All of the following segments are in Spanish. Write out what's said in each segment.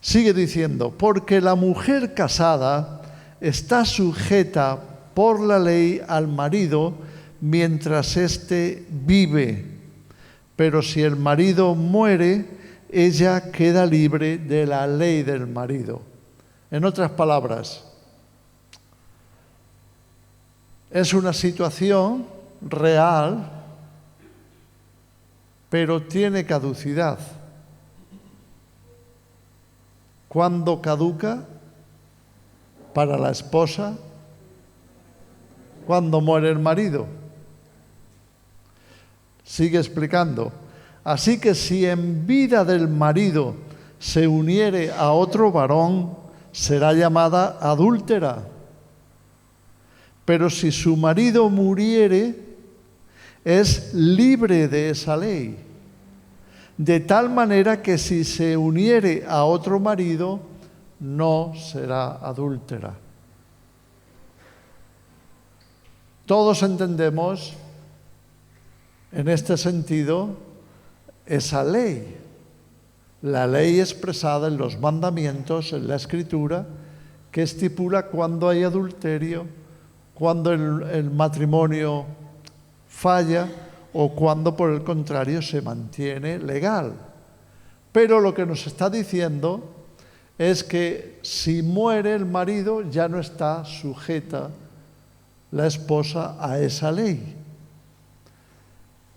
Sigue diciendo, porque la mujer casada está sujeta por la ley al marido mientras éste vive. Pero si el marido muere, ella queda libre de la ley del marido. En otras palabras, es una situación real, pero tiene caducidad. ¿Cuándo caduca? Para la esposa, cuando muere el marido. Sigue explicando. Así que si en vida del marido se uniere a otro varón, será llamada adúltera. Pero si su marido muriere, es libre de esa ley. De tal manera que si se uniere a otro marido, no será adúltera. Todos entendemos en este sentido esa ley, la ley expresada en los mandamientos, en la Escritura, que estipula cuando hay adulterio, cuando el matrimonio falla o cuando por el contrario se mantiene legal. Pero lo que nos está diciendo es que si muere el marido ya no está sujeta la esposa a esa ley.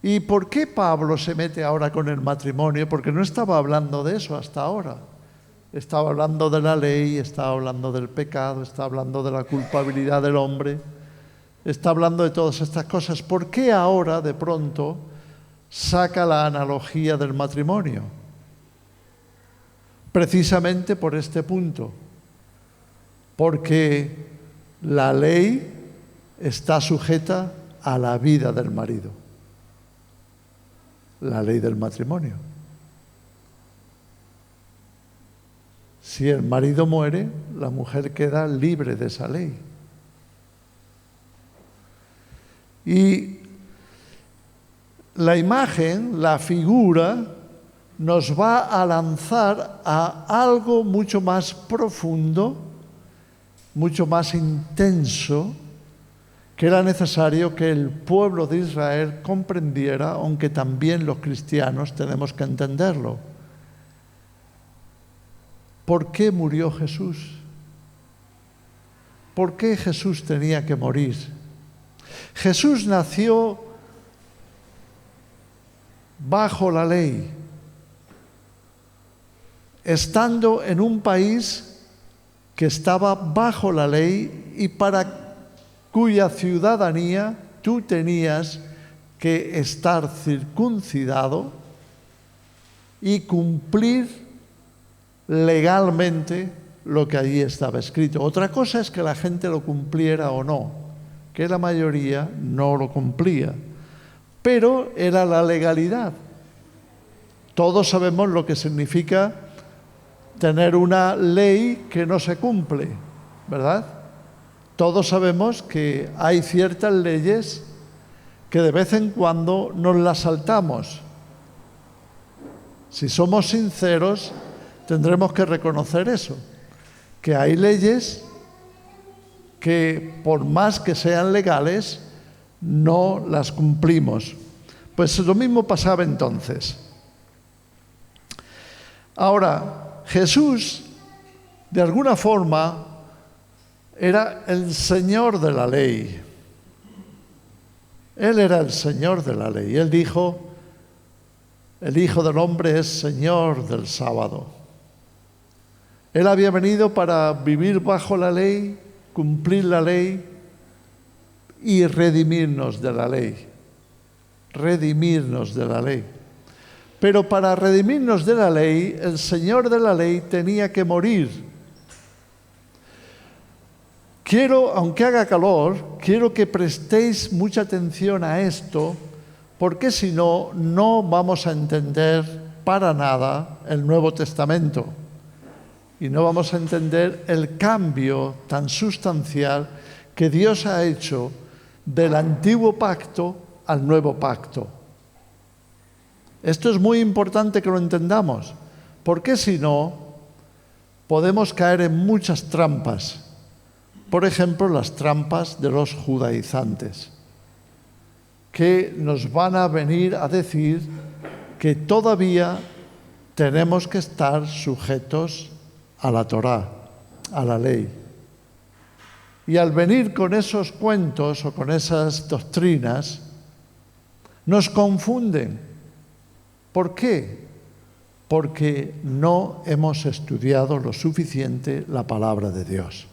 ¿Y por qué Pablo se mete ahora con el matrimonio? Porque no estaba hablando de eso hasta ahora. Estaba hablando de la ley, estaba hablando del pecado, está hablando de la culpabilidad del hombre, está hablando de todas estas cosas. ¿Por qué ahora de pronto saca la analogía del matrimonio? Precisamente por este punto, porque la ley está sujeta a la vida del marido, la ley del matrimonio. Si el marido muere, la mujer queda libre de esa ley. Y la imagen, la figura, nos va a lanzar a algo mucho más profundo, mucho más intenso, que era necesario que el pueblo de Israel comprendiera, aunque también los cristianos tenemos que entenderlo. ¿Por qué murió Jesús? ¿Por qué Jesús tenía que morir? Jesús nació bajo la ley, estando en un país que estaba bajo la ley y para cuya ciudadanía tú tenías que estar circuncidado y cumplir legalmente lo que allí estaba escrito. Otra cosa es que la gente lo cumpliera o no, que la mayoría no lo cumplía, pero era la legalidad. Todos sabemos lo que significa tener una ley que no se cumple, ¿verdad? Todos sabemos que hay ciertas leyes que de vez en cuando nos las saltamos. Si somos sinceros, tendremos que reconocer eso, que hay leyes que por más que sean legales, no las cumplimos. Pues lo mismo pasaba entonces. Ahora, Jesús, de alguna forma, era el Señor de la ley. Él era el Señor de la ley. Él dijo, el Hijo del Hombre es Señor del sábado. Él había venido para vivir bajo la ley, cumplir la ley y redimirnos de la ley. Redimirnos de la ley. Pero para redimirnos de la ley, el Señor de la ley tenía que morir. Aunque haga calor, quiero que prestéis mucha atención a esto, porque si no, no vamos a entender para nada el Nuevo Testamento. Y no vamos a entender el cambio tan sustancial que Dios ha hecho del antiguo pacto al nuevo pacto. Esto es muy importante que lo entendamos, porque si no, podemos caer en muchas trampas. Por ejemplo, las trampas de los judaizantes, que nos van a venir a decir que todavía tenemos que estar sujetos a la Torá, a la ley. Y al venir con esos cuentos o con esas doctrinas, nos confunden. ¿Por qué? Porque no hemos estudiado lo suficiente la palabra de Dios.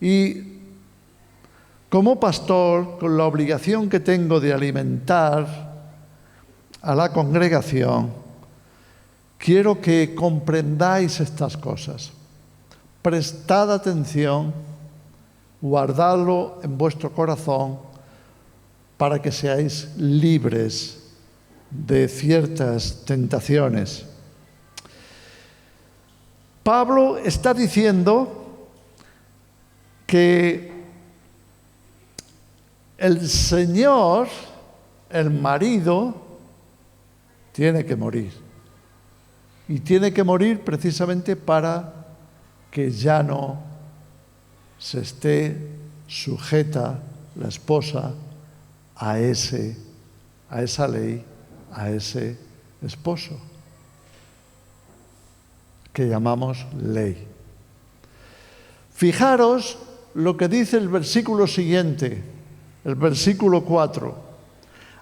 Y como pastor, con la obligación que tengo de alimentar a la congregación, quiero que comprendáis estas cosas. Prestad atención, guardadlo en vuestro corazón para que seáis libres de ciertas tentaciones. Pablo está diciendo que el Señor, el marido, tiene que morir. Y tiene que morir precisamente para que ya no se esté sujeta la esposa a esa ley, a ese esposo, que llamamos ley. Fijaros lo que dice el versículo siguiente, el versículo 4.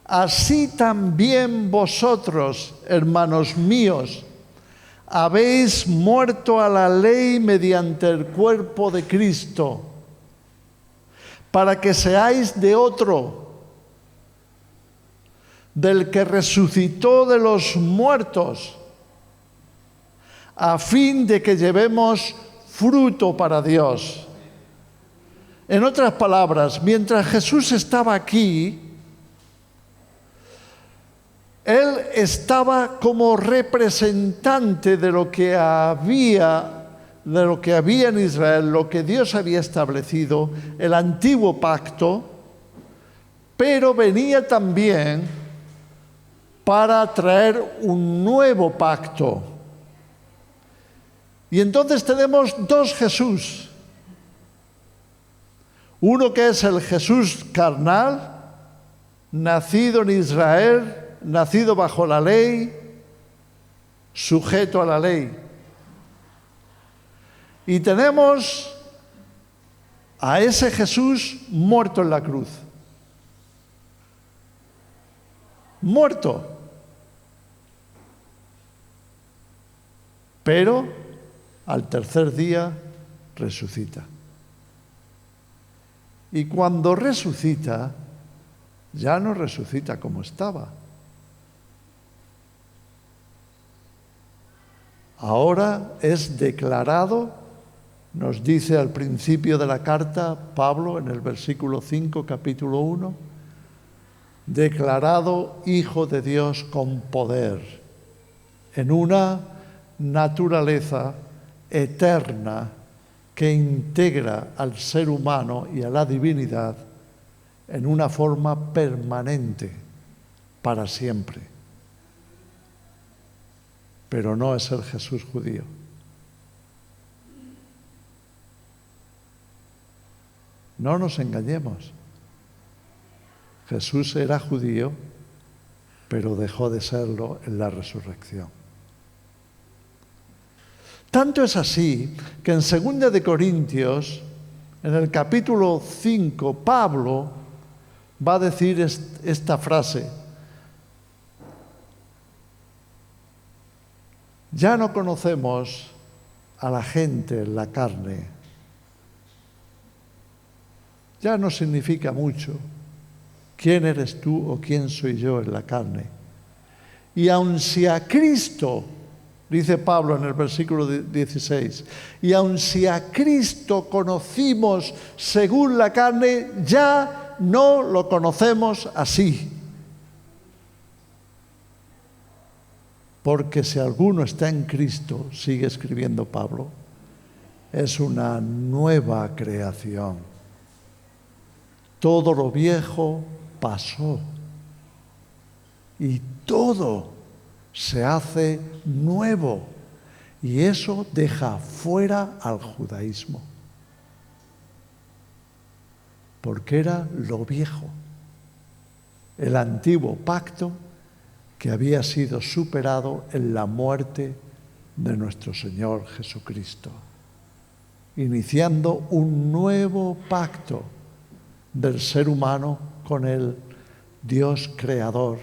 Así también vosotros, hermanos míos, habéis muerto a la ley mediante el cuerpo de Cristo, para que seáis de otro, del que resucitó de los muertos, a fin de que llevemos fruto para Dios. En otras palabras, mientras Jesús estaba aquí, Él estaba como representante de lo que había en Israel, lo que Dios había establecido, el antiguo pacto, pero venía también para traer un nuevo pacto. Y entonces tenemos dos Jesús. Uno que es el Jesús carnal, nacido en Israel, nacido bajo la ley, sujeto a la ley. Y tenemos a ese Jesús muerto en la cruz. Muerto. Pero al tercer día resucita. Y cuando resucita, ya no resucita como estaba. Ahora es declarado, nos dice al principio de la carta Pablo en el versículo 5, capítulo 1, declarado Hijo de Dios con poder, en una naturaleza eterna que integra al ser humano y a la divinidad en una forma permanente, para siempre. Pero no es el Jesús judío. No nos engañemos. Jesús era judío, pero dejó de serlo en la resurrección. Tanto es así que en 2 de Corintios, en el capítulo 5, Pablo va a decir esta frase: ya no conocemos a la gente en la carne. Ya no significa mucho quién eres tú o quién soy yo en la carne. Y aun si a Cristo, dice Pablo en el versículo 16, y aun si a Cristo conocimos según la carne, ya no lo conocemos así. Porque si alguno está en Cristo, sigue escribiendo Pablo, es una nueva creación. Todo lo viejo pasó y todo se hace nuevo. Y eso deja fuera al judaísmo. Porque era lo viejo, el antiguo pacto que había sido superado en la muerte de nuestro Señor Jesucristo, iniciando un nuevo pacto del ser humano con el Dios creador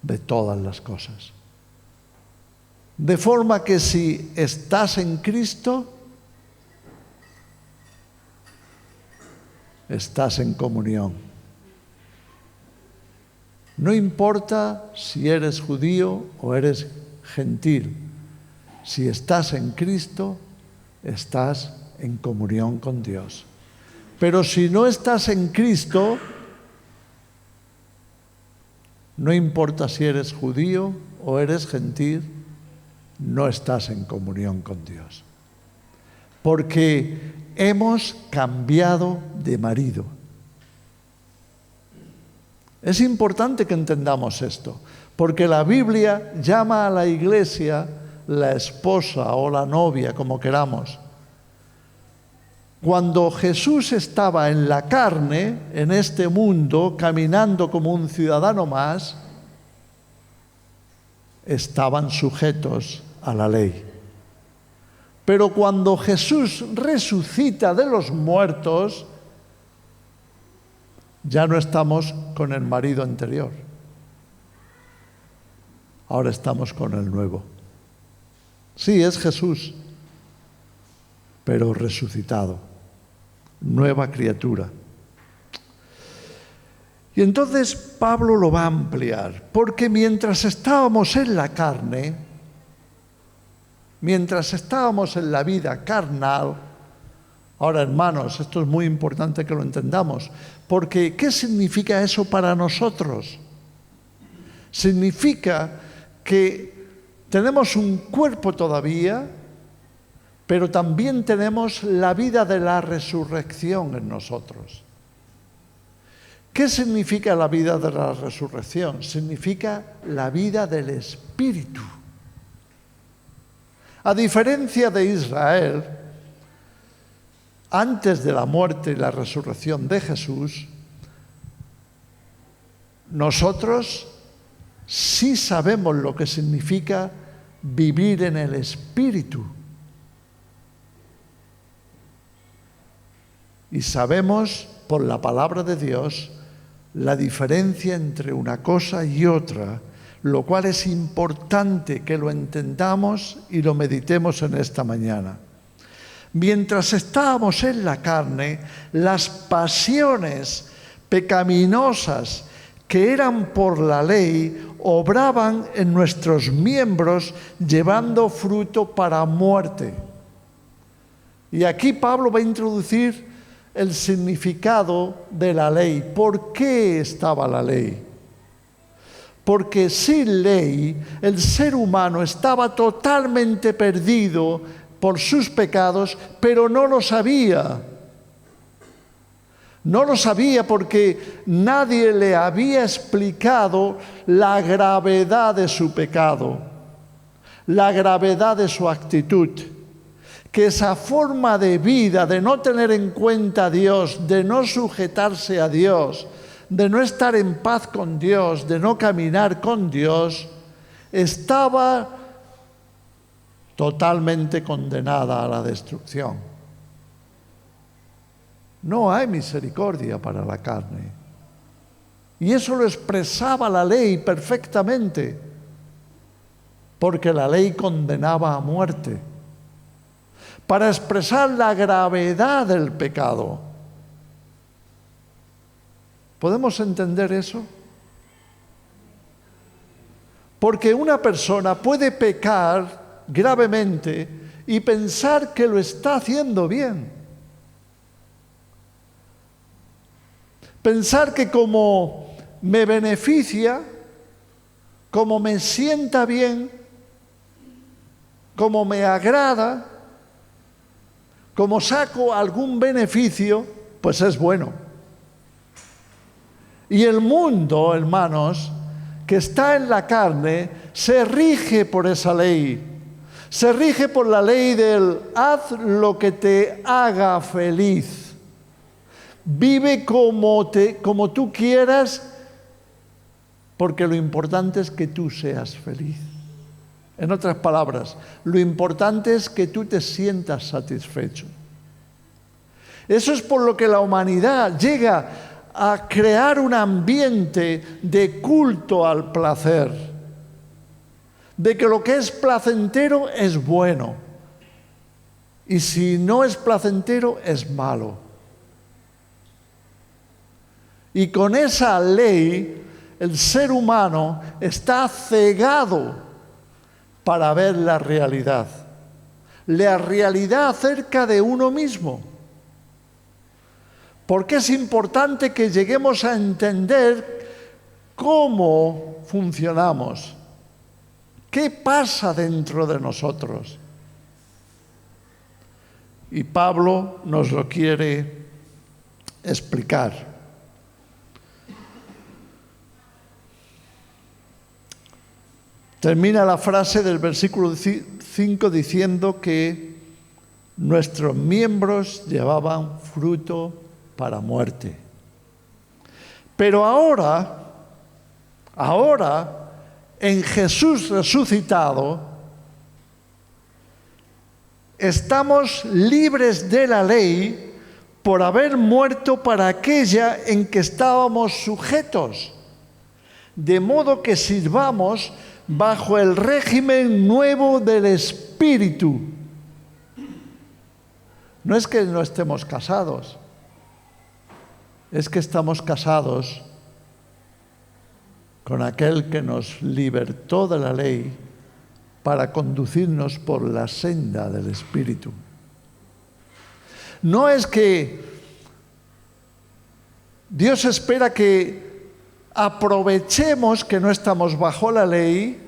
de todas las cosas. De forma que si estás en Cristo, estás en comunión. No importa si eres judío o eres gentil, si estás en Cristo, estás en comunión con Dios. Pero si no estás en Cristo, no importa si eres judío o eres gentil, no estás en comunión con Dios. Porque hemos cambiado de marido. Es importante que entendamos esto, porque la Biblia llama a la iglesia la esposa o la novia, como queramos. Cuando Jesús estaba en la carne, en este mundo, caminando como un ciudadano más, estaban sujetos a la ley. Pero cuando Jesús resucita de los muertos, ya no estamos con el marido anterior. Ahora estamos con el nuevo. Sí, es Jesús, pero resucitado. Nueva criatura. Y entonces Pablo lo va a ampliar, porque mientras estábamos en la carne, mientras estábamos en la vida carnal, ahora hermanos, esto es muy importante que lo entendamos, porque ¿qué significa eso para nosotros? Significa que tenemos un cuerpo todavía, pero también tenemos la vida de la resurrección en nosotros. ¿Qué significa la vida de la resurrección? Significa la vida del Espíritu. A diferencia de Israel, antes de la muerte y la resurrección de Jesús, nosotros sí sabemos lo que significa vivir en el Espíritu. Y sabemos por la palabra de Dios la diferencia entre una cosa y otra, lo cual es importante que lo entendamos y lo meditemos en esta mañana. Mientras estábamos en la carne, las pasiones pecaminosas que eran por la ley obraban en nuestros miembros llevando fruto para muerte. Y aquí Pablo va a introducir el significado de la ley. ¿Por qué estaba la ley? Porque sin ley el ser humano estaba totalmente perdido por sus pecados, pero no lo sabía. No lo sabía porque nadie le había explicado la gravedad de su pecado, la gravedad de su actitud. Que esa forma de vida, de no tener en cuenta a Dios, de no sujetarse a Dios, de no estar en paz con Dios, de no caminar con Dios, estaba totalmente condenada a la destrucción. No hay misericordia para la carne. Y eso lo expresaba la ley perfectamente, porque la ley condenaba a muerte. Para expresar la gravedad del pecado. ¿Podemos entender eso? Porque una persona puede pecar gravemente y pensar que lo está haciendo bien. Pensar que como me beneficia, como me sienta bien, como me agrada, como saco algún beneficio, pues es bueno. Y el mundo, hermanos, que está en la carne, se rige por esa ley. Se rige por la ley del haz lo que te haga feliz. Vive como tú quieras, porque lo importante es que tú seas feliz. En otras palabras, lo importante es que tú te sientas satisfecho. Eso es por lo que la humanidad llega a crear un ambiente de culto al placer, de que lo que es placentero es bueno, y si no es placentero es malo. Y con esa ley, el ser humano está cegado para ver la realidad acerca de uno mismo. Porque es importante que lleguemos a entender cómo funcionamos, qué pasa dentro de nosotros. Y Pablo nos lo quiere explicar. Termina la frase del versículo 5 diciendo que nuestros miembros llevaban fruto para muerte. Pero ahora, en Jesús resucitado, estamos libres de la ley por haber muerto para aquella en que estábamos sujetos, de modo que sirvamos bajo el régimen nuevo del Espíritu. No es que no estemos casados, es que estamos casados con aquel que nos libertó de la ley para conducirnos por la senda del Espíritu. No es que Dios espera que aprovechemos que no estamos bajo la ley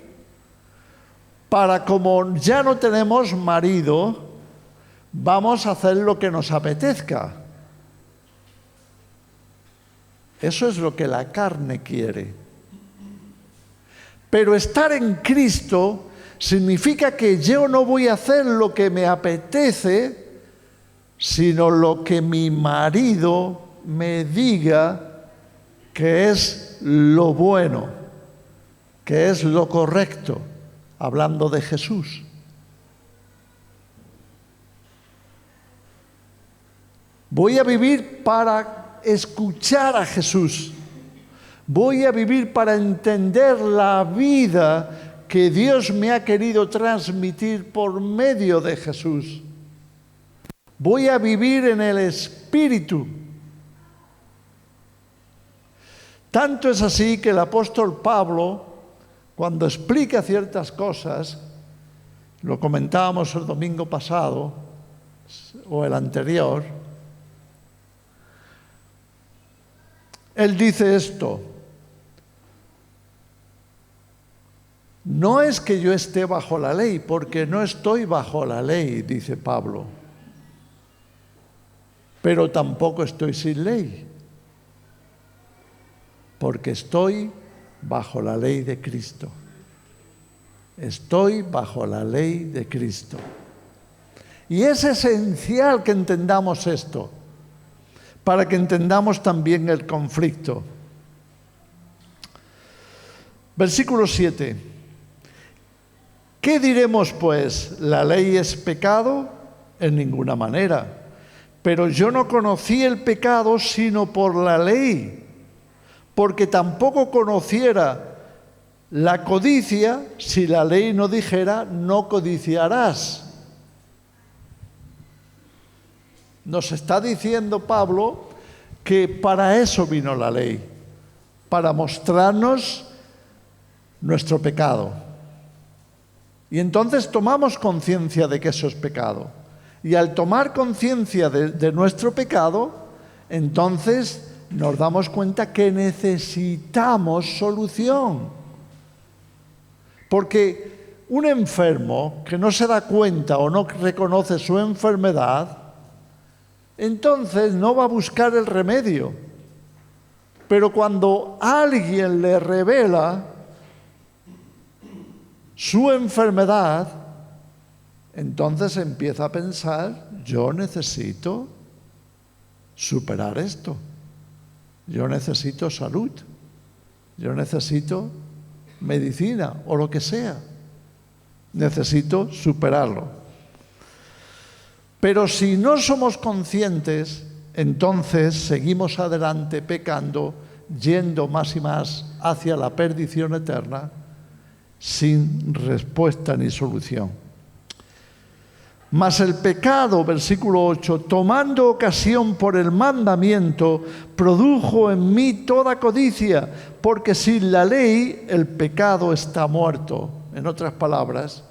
para, como ya no tenemos marido, vamos a hacer lo que nos apetezca. Eso es lo que la carne quiere. Pero estar en Cristo significa que yo no voy a hacer lo que me apetece, sino lo que mi marido me diga que es lo bueno, que es lo correcto, hablando de Jesús. Voy a vivir para escuchar a Jesús. Voy a vivir para entender la vida que Dios me ha querido transmitir por medio de Jesús. Voy a vivir en el Espíritu. Tanto es así que el apóstol Pablo, cuando explica ciertas cosas, lo comentábamos el domingo pasado o el anterior, él dice esto: no es que yo esté bajo la ley, porque no estoy bajo la ley, dice Pablo, pero tampoco estoy sin ley, porque estoy bajo la ley de Cristo. Estoy bajo la ley de Cristo. Y es esencial que entendamos esto, para que entendamos también el conflicto. Versículo 7. ¿Qué diremos pues? ¿La ley es pecado? En ninguna manera. Pero yo no conocí el pecado sino por la ley, porque tampoco conociera la codicia si la ley no dijera no codiciarás. Nos está diciendo Pablo que para eso vino la ley, para mostrarnos nuestro pecado. Y entonces tomamos conciencia de que eso es pecado. Y al tomar conciencia de nuestro pecado, entonces nos damos cuenta que necesitamos solución. Porque un enfermo que no se da cuenta o no reconoce su enfermedad, entonces no va a buscar el remedio. Pero cuando alguien le revela su enfermedad, entonces empieza a pensar, yo necesito superar esto, yo necesito salud, yo necesito medicina o lo que sea, necesito superarlo. Pero si no somos conscientes, entonces seguimos adelante pecando, yendo más y más hacia la perdición eterna, sin respuesta ni solución. Mas el pecado, versículo 8, tomando ocasión por el mandamiento, produjo en mí toda codicia, porque sin la ley el pecado está muerto. En otras palabras,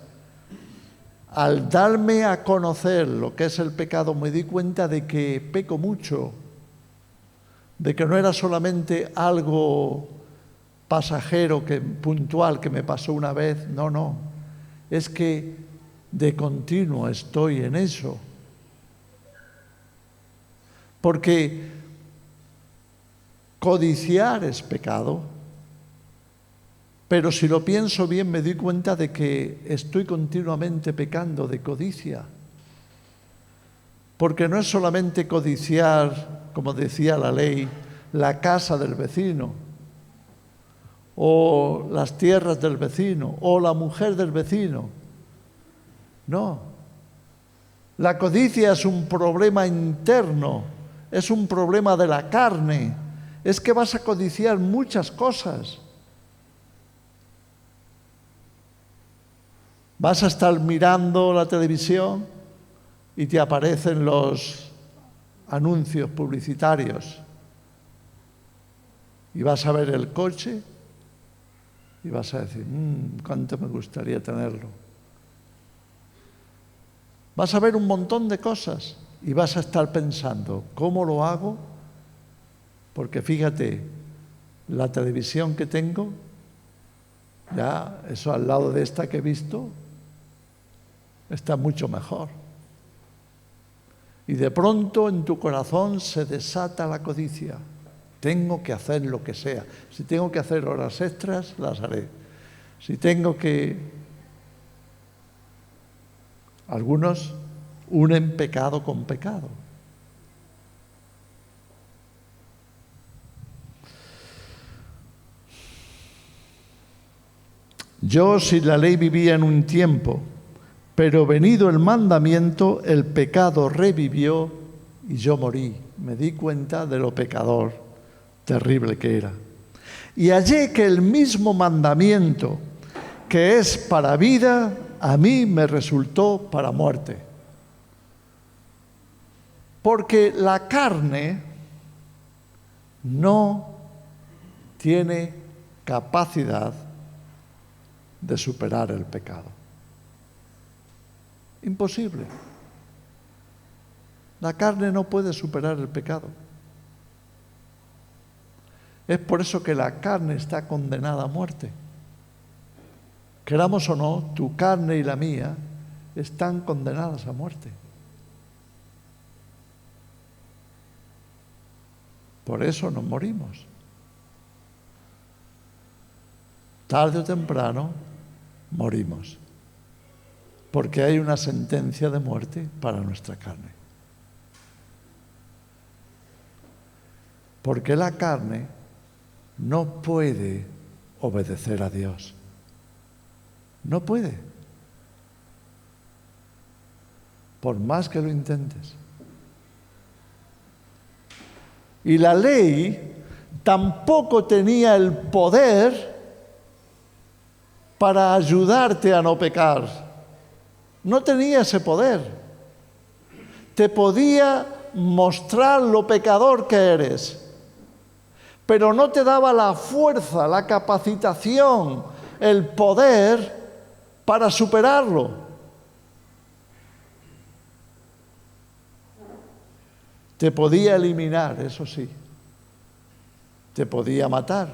al darme a conocer lo que es el pecado, me di cuenta de que peco mucho, de que no era solamente algo pasajero, puntual, que me pasó una vez. No, es que de continuo estoy en eso. Porque codiciar es pecado, pero si lo pienso bien me doy cuenta de que estoy continuamente pecando de codicia. Porque no es solamente codiciar, como decía la ley, la casa del vecino, o las tierras del vecino, o la mujer del vecino. No. La codicia es un problema interno, es un problema de la carne. Es que vas a codiciar muchas cosas. Vas a estar mirando la televisión y te aparecen los anuncios publicitarios. Y vas a ver el coche y vas a decir, cuánto me gustaría tenerlo. Vas a ver un montón de cosas y vas a estar pensando, ¿cómo lo hago? Porque fíjate, la televisión que tengo, ya eso al lado de esta que he visto, está mucho mejor. Y de pronto en tu corazón se desata la codicia. Tengo que hacer lo que sea. Si tengo que hacer horas extras, las haré. Si tengo que... Algunos unen pecado con pecado. Yo sin la ley vivía en un tiempo, pero venido el mandamiento, el pecado revivió y yo morí. Me di cuenta de lo pecador terrible que era. Y hallé que el mismo mandamiento que es para vida, a mí me resultó para muerte. Porque la carne no tiene capacidad de superar el pecado. Imposible. La carne no puede superar el pecado. Es por eso que la carne está condenada a muerte. Queramos o no, tu carne y la mía están condenadas a muerte. Por eso nos morimos. Tarde o temprano morimos. Porque hay una sentencia de muerte para nuestra carne. Porque la carne no puede obedecer a Dios. No puede. Por más que lo intentes. Y la ley tampoco tenía el poder para ayudarte a no pecar. No tenía ese poder. Te podía mostrar lo pecador que eres, pero no te daba la fuerza, la capacitación, el poder para superarlo. Te podía eliminar, eso sí. Te podía matar.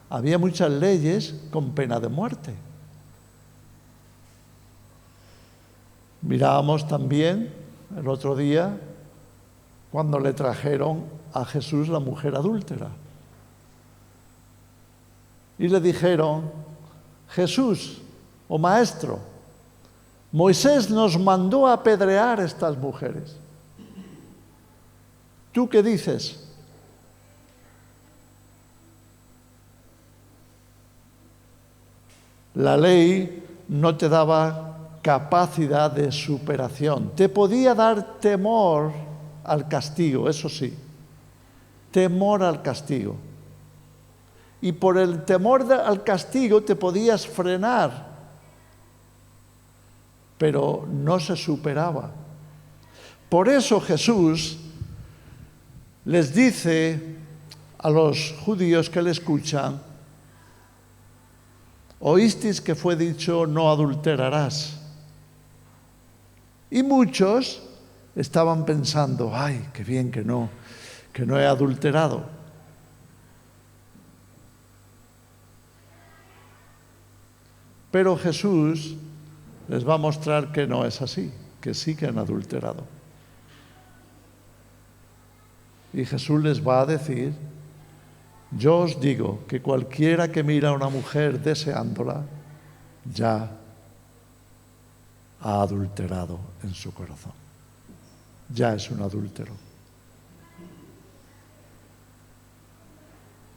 Había muchas leyes con pena de muerte. Mirábamos también el otro día cuando le trajeron a Jesús la mujer adúltera. Y le dijeron, Jesús, o maestro, Moisés nos mandó a apedrear a estas mujeres. ¿Tú qué dices? La ley no te daba capacidad de superación. Te podía dar temor al castigo, eso sí. Temor al castigo. Y por el temor al castigo te podías frenar, pero no se superaba. Por eso Jesús les dice a los judíos que le escuchan: oísteis que fue dicho, no adulterarás. Y muchos estaban pensando, ay, qué bien que no he adulterado. Pero Jesús les va a mostrar que no es así, que sí que han adulterado. Y Jesús les va a decir: yo os digo que cualquiera que mira a una mujer deseándola, ya ha adulterado en su corazón. Ya es un adúltero.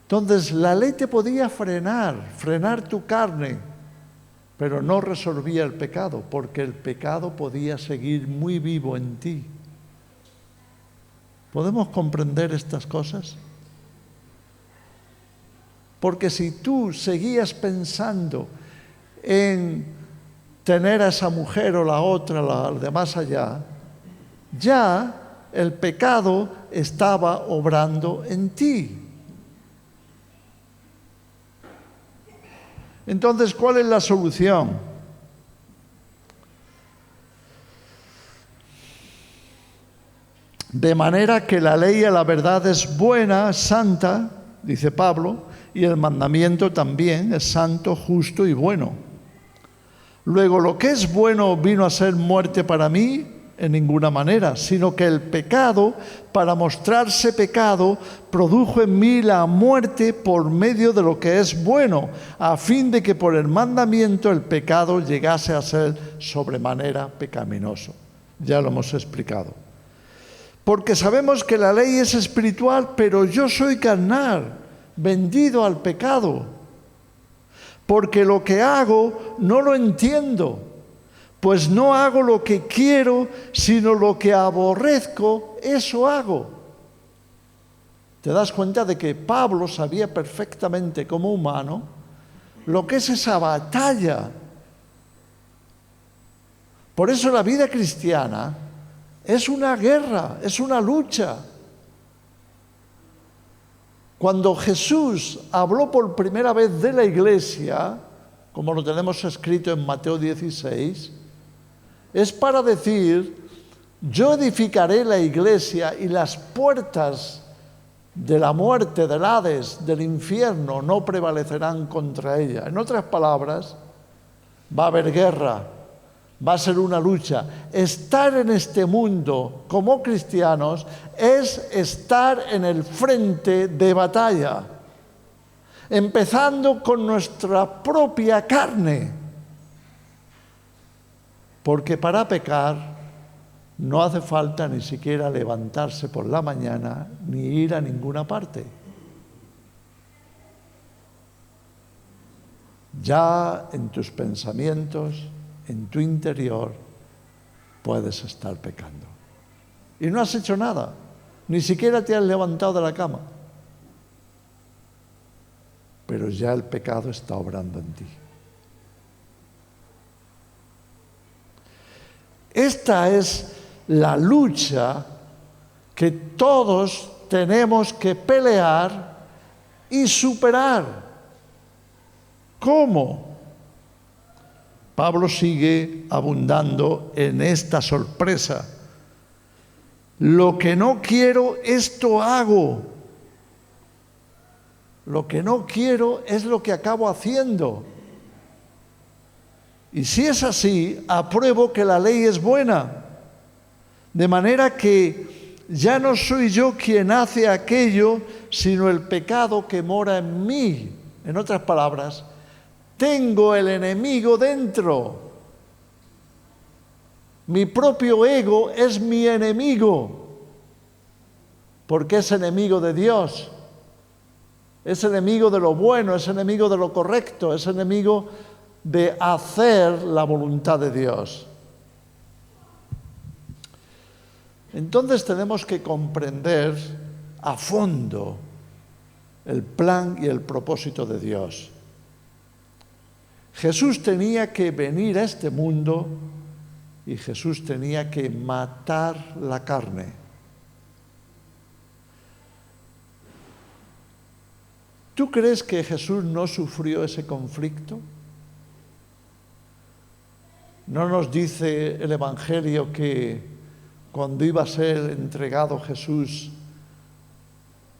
Entonces, la ley te podía frenar tu carne, pero no resolvía el pecado, porque el pecado podía seguir muy vivo en ti. ¿Podemos comprender estas cosas? Porque si tú seguías pensando en tener a esa mujer o la otra, la de más allá, ya el pecado estaba obrando en ti. Entonces, ¿cuál es la solución? De manera que la ley a la verdad es buena, santa, dice Pablo, y el mandamiento también es santo, justo y bueno. Luego, lo que es bueno vino a ser muerte para mí en ninguna manera, sino que el pecado, para mostrarse pecado, produjo en mí la muerte por medio de lo que es bueno, a fin de que por el mandamiento el pecado llegase a ser sobremanera pecaminoso. Ya lo hemos explicado. Porque sabemos que la ley es espiritual, pero yo soy carnal, vendido al pecado. Porque lo que hago no lo entiendo, pues no hago lo que quiero, sino lo que aborrezco, eso hago. ¿Te das cuenta de que Pablo sabía perfectamente como humano lo que es esa batalla? Por eso la vida cristiana es una guerra, es una lucha. Cuando Jesús habló por primera vez de la iglesia, como lo tenemos escrito en Mateo 16, es para decir: yo edificaré la iglesia y las puertas de la muerte, del Hades, del infierno, no prevalecerán contra ella. En otras palabras, va a haber guerra, va a ser una lucha. Estar en este mundo como cristianos es estar en el frente de batalla, empezando con nuestra propia carne. Porque para pecar no hace falta ni siquiera levantarse por la mañana ni ir a ninguna parte. Ya en tus pensamientos, en tu interior, puedes estar pecando. Y no has hecho nada, ni siquiera te has levantado de la cama. Pero ya el pecado está obrando en ti. Esta es la lucha que todos tenemos que pelear y superar. ¿Cómo? Pablo sigue abundando en esta sorpresa. Lo que no quiero, esto hago. Lo que no quiero es lo que acabo haciendo. Y si es así, apruebo que la ley es buena. De manera que ya no soy yo quien hace aquello, sino el pecado que mora en mí. En otras palabras, tengo el enemigo dentro. Mi propio ego es mi enemigo, porque es enemigo de Dios, es enemigo de lo bueno, es enemigo de lo correcto, es enemigo de hacer la voluntad de Dios. Entonces tenemos que comprender a fondo el plan y el propósito de Dios. Jesús tenía que venir a este mundo y Jesús tenía que matar la carne. ¿Tú crees que Jesús no sufrió ese conflicto? ¿No nos dice el Evangelio que cuando iba a ser entregado Jesús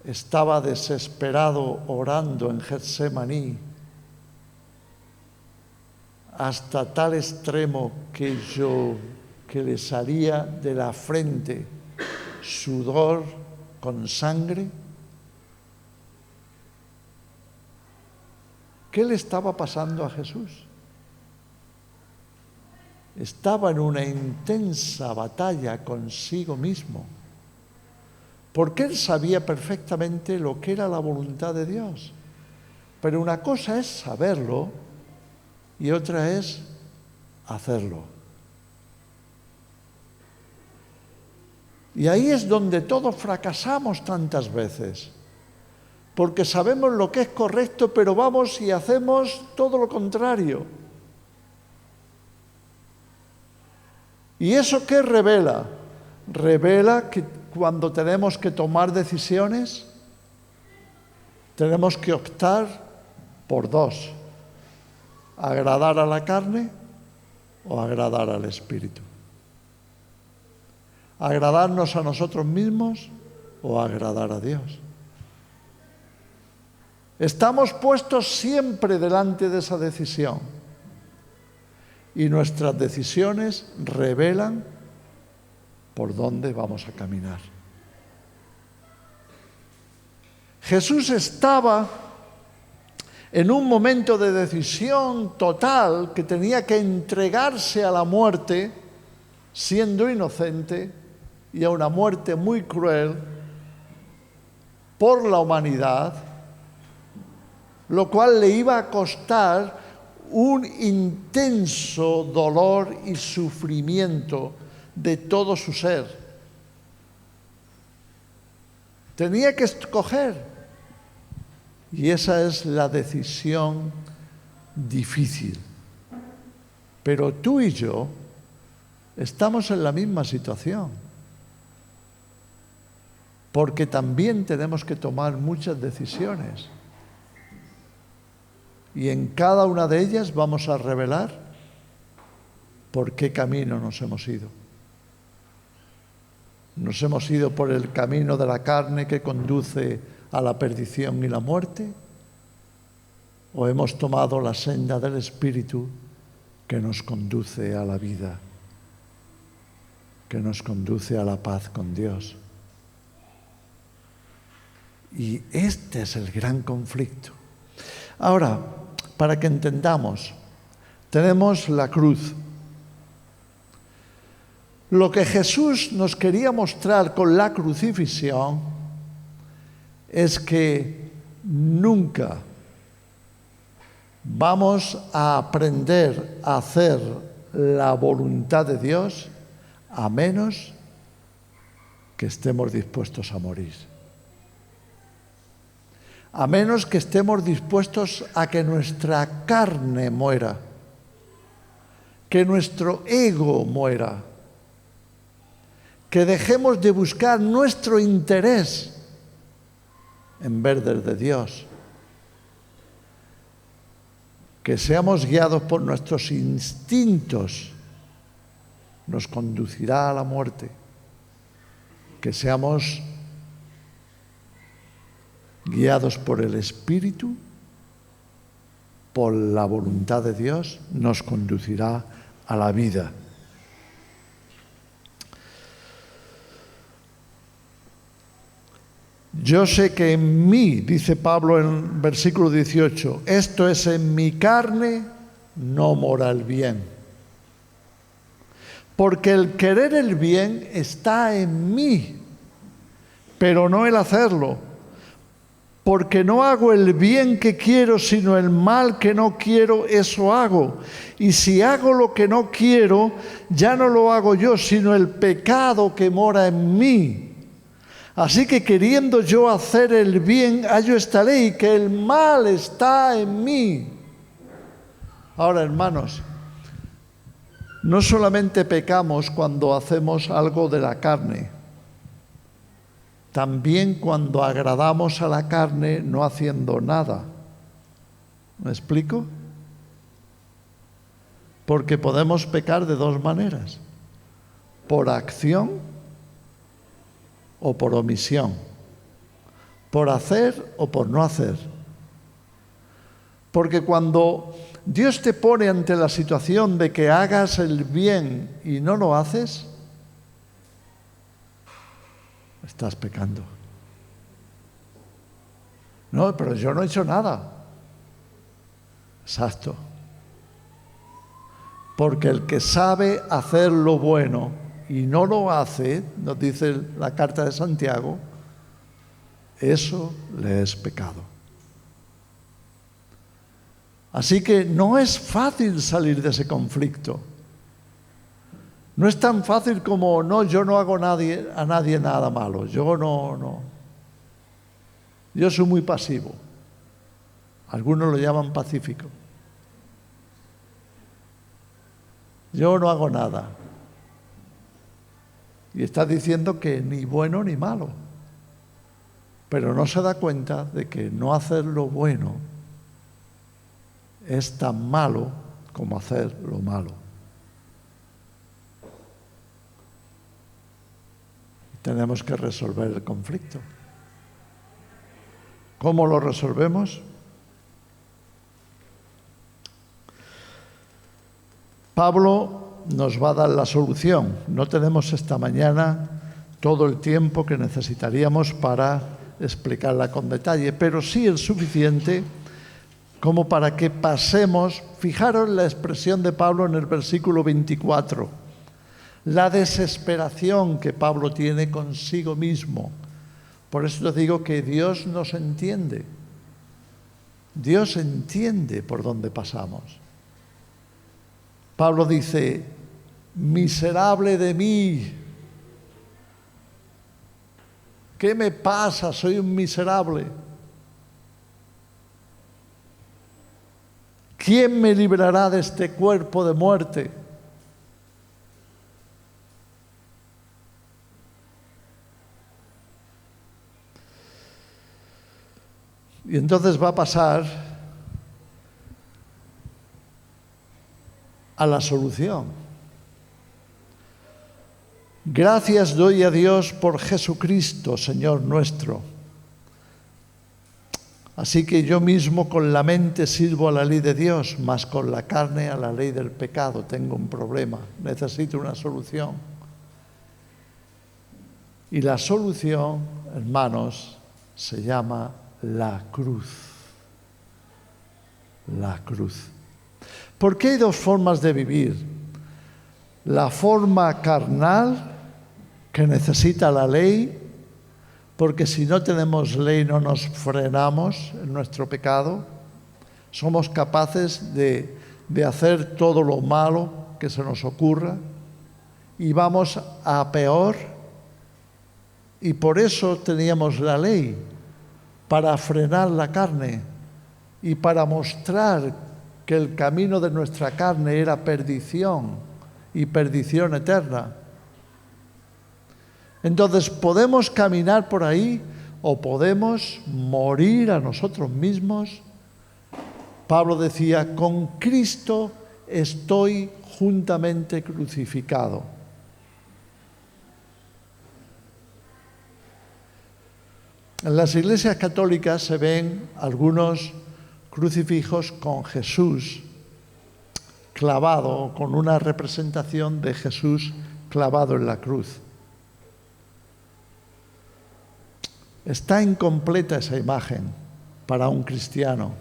estaba desesperado orando en Getsemaní hasta tal extremo que le salía de la frente sudor con sangre? ¿Qué le estaba pasando a Jesús? Estaba en una intensa batalla consigo mismo, porque él sabía perfectamente lo que era la voluntad de Dios. Pero una cosa es saberlo y otra es hacerlo. Y ahí es donde todos fracasamos tantas veces, porque sabemos lo que es correcto, pero vamos y hacemos todo lo contrario. ¿Y eso qué revela? Revela que cuando tenemos que tomar decisiones, tenemos que optar por dos: agradar a la carne o agradar al Espíritu. Agradarnos a nosotros mismos o agradar a Dios. Estamos puestos siempre delante de esa decisión y nuestras decisiones revelan por dónde vamos a caminar. Jesús estaba en un momento de decisión total que tenía que entregarse a la muerte siendo inocente y a una muerte muy cruel por la humanidad, lo cual le iba a costar un intenso dolor y sufrimiento de todo su ser. Tenía que escoger, y esa es la decisión difícil. Pero tú y yo estamos en la misma situación, porque también tenemos que tomar muchas decisiones. Y en cada una de ellas vamos a revelar por qué camino nos hemos ido. ¿Nos hemos ido por el camino de la carne que conduce a la perdición y la muerte? ¿O hemos tomado la senda del Espíritu que nos conduce a la vida, que nos conduce a la paz con Dios? Y este es el gran conflicto. Ahora, para que entendamos, tenemos la cruz. Lo que Jesús nos quería mostrar con la crucifixión es que nunca vamos a aprender a hacer la voluntad de Dios a menos que estemos dispuestos a morir. A menos que estemos dispuestos a que nuestra carne muera, que nuestro ego muera, que dejemos de buscar nuestro interés en vez del de Dios, que seamos guiados por nuestros instintos, nos conducirá a la muerte, que seamos guiados por el Espíritu, por la voluntad de Dios, nos conducirá a la vida. Yo sé que en mí, dice Pablo en versículo 18, esto es, en mi carne no mora el bien. Porque el querer el bien está en mí, pero no el hacerlo. Porque no hago el bien que quiero, sino el mal que no quiero, eso hago. Y si hago lo que no quiero, ya no lo hago yo, sino el pecado que mora en mí. Así que queriendo yo hacer el bien, hallo esta ley, que el mal está en mí. Ahora, hermanos, no solamente pecamos cuando hacemos algo de la carne, también cuando agradamos a la carne no haciendo nada. ¿Me explico? Porque podemos pecar de dos maneras: por acción o por omisión, por hacer o por no hacer. Porque cuando Dios te pone ante la situación de que hagas el bien y no lo haces, estás pecando. No, pero yo no he hecho nada. Exacto. Porque el que sabe hacer lo bueno y no lo hace, nos dice la carta de Santiago, eso le es pecado. Así que no es fácil salir de ese conflicto. No es tan fácil como, no, yo no hago a nadie nada malo. Yo no. Yo soy muy pasivo. Algunos lo llaman pacífico. Yo no hago nada. Y está diciendo que ni bueno ni malo. Pero no se da cuenta de que no hacer lo bueno es tan malo como hacer lo malo. Tenemos que resolver el conflicto. ¿Cómo lo resolvemos? Pablo nos va a dar la solución. No tenemos esta mañana todo el tiempo que necesitaríamos para explicarla con detalle, pero sí el suficiente como para que pasemos. Fijaros la expresión de Pablo en el versículo 24. La desesperación que Pablo tiene consigo mismo. Por eso les digo que Dios nos entiende. Dios entiende por dónde pasamos. Pablo dice, miserable de mí. ¿Qué me pasa? Soy un miserable. ¿Quién me librará de este cuerpo de muerte? Y entonces va a pasar a la solución. Gracias doy a Dios por Jesucristo, Señor nuestro. Así que yo mismo con la mente sirvo a la ley de Dios, mas con la carne a la ley del pecado. Tengo un problema, necesito una solución. Y la solución, hermanos, se llama la cruz. La cruz. ¿Por qué hay dos formas de vivir? La forma carnal, que necesita la ley, porque si no tenemos ley no nos frenamos en nuestro pecado. Somos capaces de hacer todo lo malo que se nos ocurra y vamos a peor. Y por eso teníamos la ley, para frenar la carne y para mostrar que el camino de nuestra carne era perdición y perdición eterna. Entonces podemos caminar por ahí o podemos morir a nosotros mismos. Pablo decía, con Cristo estoy juntamente crucificado. En las iglesias católicas se ven algunos crucifijos con Jesús clavado, con una representación de Jesús clavado en la cruz. Está incompleta esa imagen para un cristiano.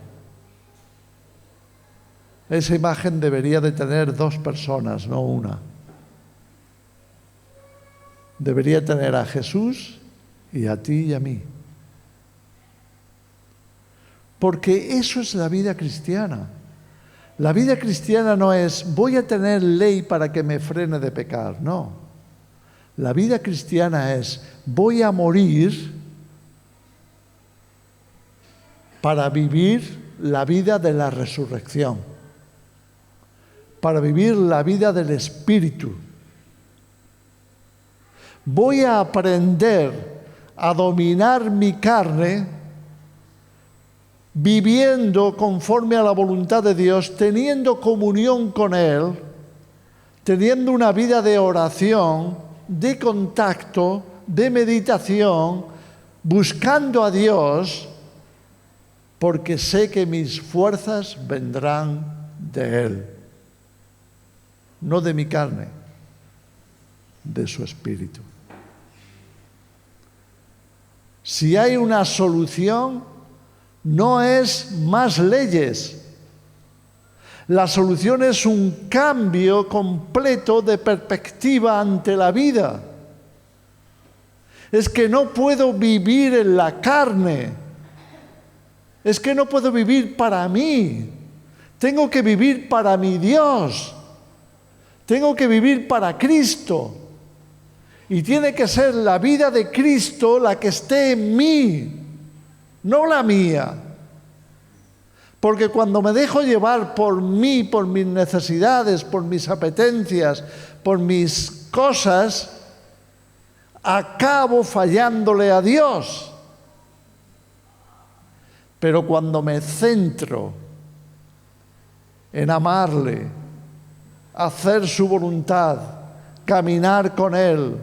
Esa imagen debería de tener dos personas, no una. debería tener a Jesús y a ti y a mí. Porque eso es la vida cristiana. La vida cristiana no es voy a tener ley para que me frene de pecar, no. La vida cristiana es voy a morir para vivir la vida de la resurrección, para vivir la vida del Espíritu. Voy a aprender a dominar mi carne viviendo conforme a la voluntad de Dios, teniendo comunión con Él, teniendo una vida de oración, de contacto, de meditación, buscando a Dios, porque sé que mis fuerzas vendrán de Él, no de mi carne, de su Espíritu. Si hay una solución, no es más leyes. La solución es un cambio completo de perspectiva ante la vida. Es que no puedo vivir en la carne. Es que no puedo vivir para mí. Tengo que vivir para mi Dios. Tengo que vivir para Cristo. Y tiene que ser la vida de Cristo la que esté en mí, no la mía. Porque cuando me dejo llevar por mí, por mis necesidades, por mis apetencias, por mis cosas, acabo fallándole a Dios. Pero cuando me centro en amarle, hacer su voluntad, caminar con Él,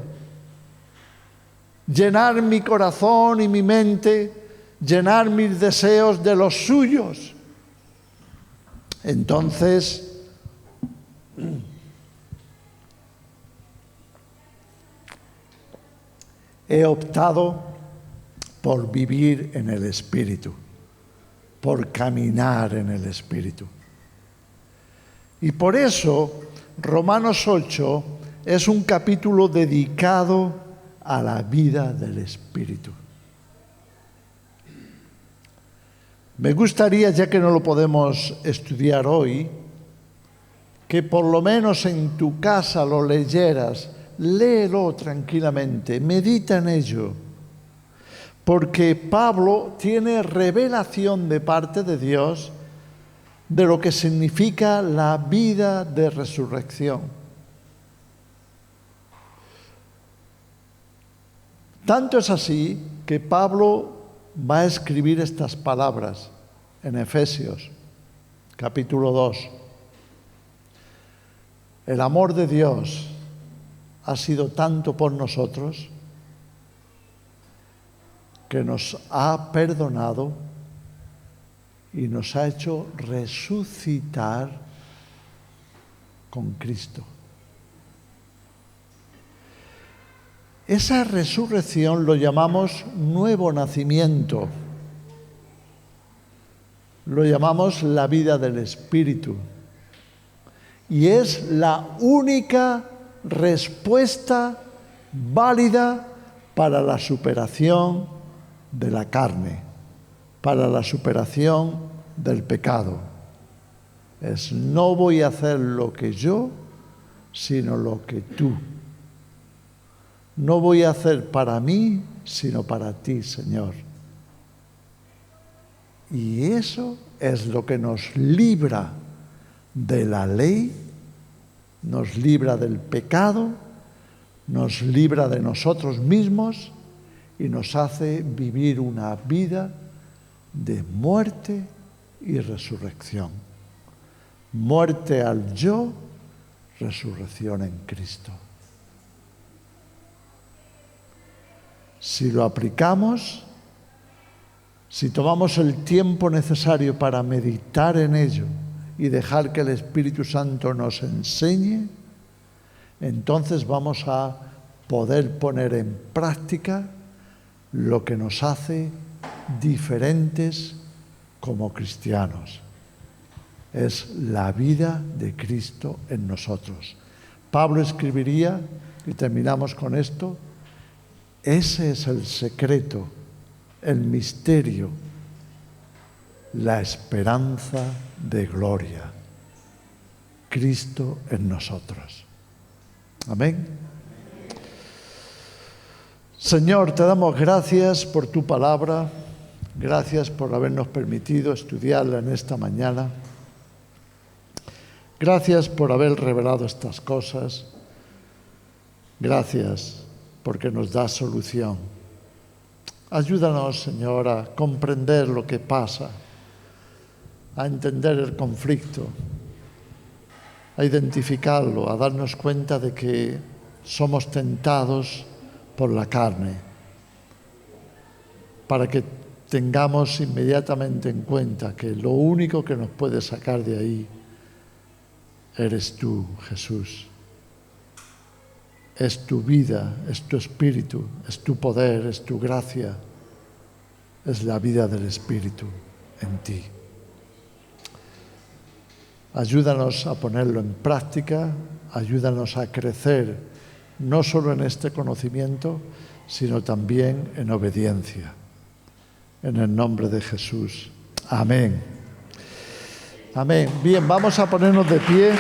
llenar mi corazón y mi mente, llenar mis deseos de los suyos, entonces he optado por vivir en el Espíritu, por caminar en el Espíritu. Y por eso Romanos 8 es un capítulo dedicado a la vida del Espíritu. Me gustaría, ya que no lo podemos estudiar hoy, que por lo menos en tu casa lo leyeras, léelo tranquilamente, medita en ello, porque Pablo tiene revelación de parte de Dios de lo que significa la vida de resurrección. Tanto es así que Pablo va a escribir estas palabras en Efesios, capítulo 2. El amor de Dios ha sido tanto por nosotros que nos ha perdonado y nos ha hecho resucitar con Cristo. Esa resurrección lo llamamos nuevo nacimiento. Lo llamamos la vida del Espíritu. Y es la única respuesta válida para la superación de la carne, para la superación del pecado. Es no voy a hacer lo que yo, sino lo que tú. No voy a hacer para mí, sino para ti, Señor. Y eso es lo que nos libra de la ley, nos libra del pecado, nos libra de nosotros mismos y nos hace vivir una vida de muerte y resurrección. Muerte al yo, resurrección en Cristo. Si lo aplicamos, si tomamos el tiempo necesario para meditar en ello y dejar que el Espíritu Santo nos enseñe, entonces vamos a poder poner en práctica lo que nos hace diferentes como cristianos. Es la vida de Cristo en nosotros. Pablo escribiría, y terminamos con esto, Ese es el secreto, el misterio, la esperanza de gloria. Cristo en nosotros. Amén. Señor, te damos gracias por tu palabra, gracias por habernos permitido estudiarla en esta mañana. Gracias por haber revelado estas cosas. Gracias porque nos das solución. Ayúdanos, Señor, a comprender lo que pasa, a entender el conflicto, a identificarlo, a darnos cuenta de que somos tentados por la carne, para que tengamos inmediatamente en cuenta que lo único que nos puede sacar de ahí eres tú, Jesús. Es tu vida, es tu espíritu, es tu poder, es tu gracia, es la vida del Espíritu en ti. Ayúdanos a ponerlo en práctica, ayúdanos a crecer, no solo en este conocimiento, sino también en obediencia. En el nombre de Jesús. Amén. Amén. Bien, vamos a ponernos de pie.